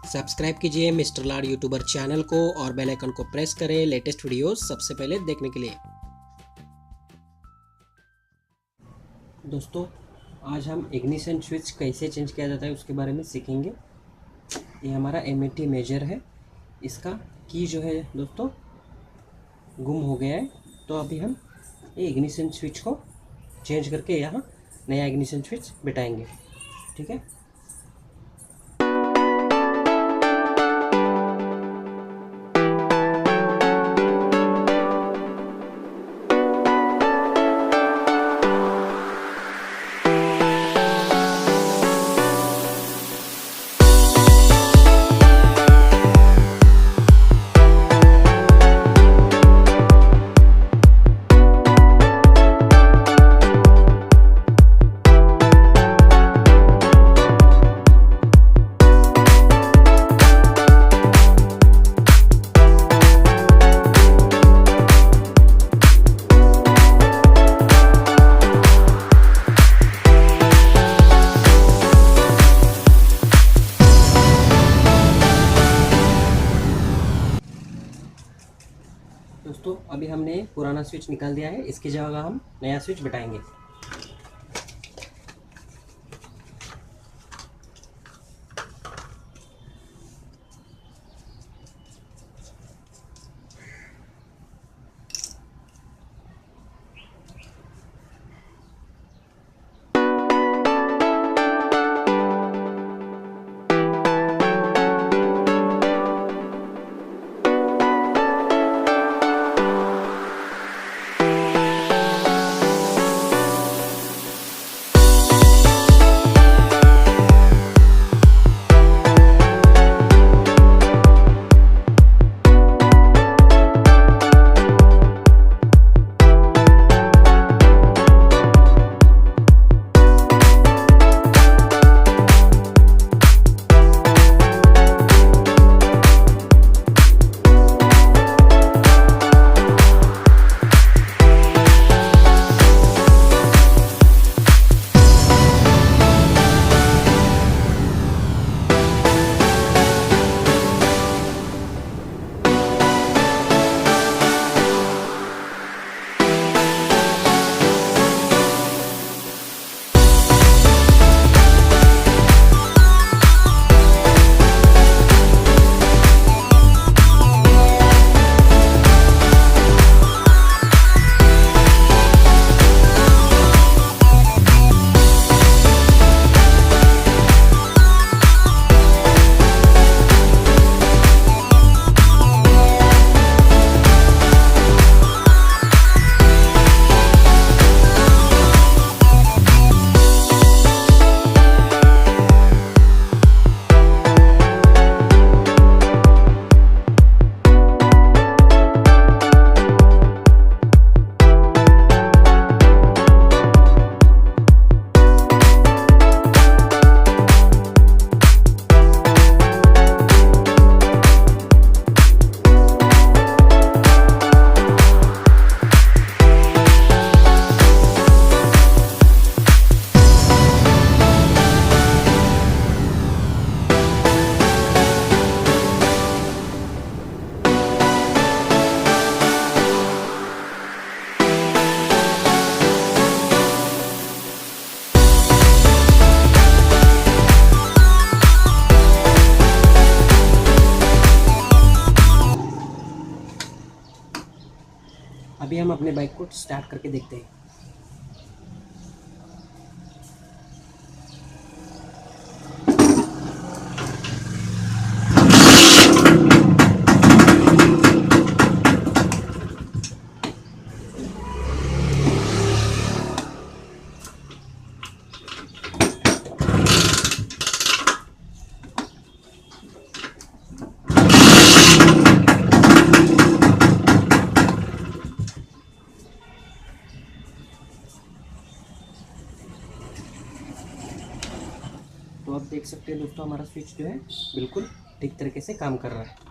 Subscribe कीजिए mister लाड YouTuber channel को और बेल आइकन को प्रेस करें लेटेस्ट वीडियोस सबसे पहले देखने के लिए। दोस्तों, आज हम इग्निशन स्विच कैसे चेंज किया जाता है उसके बारे में सीखेंगे। ये हमारा एमएटी मेजर है, इसका की जो है दोस्तों गुम हो गया है, तो अभी हम ये इग्निशन स्विच को चेंज करके यहाँ नया इग्निशन स्विच बिठाएंगे। ठीक है। दोस्तों, अभी हमने पुराना स्विच निकाल दिया है, इसकी जगह हम नया स्विच बिठाएंगे। अभी हम अपने बाइक को स्टार्ट करके देखते हैं। तो आप देख सकते हैं दोस्तों, हमारा स्विच जो है बिल्कुल ठीक तरीके से काम कर रहा है।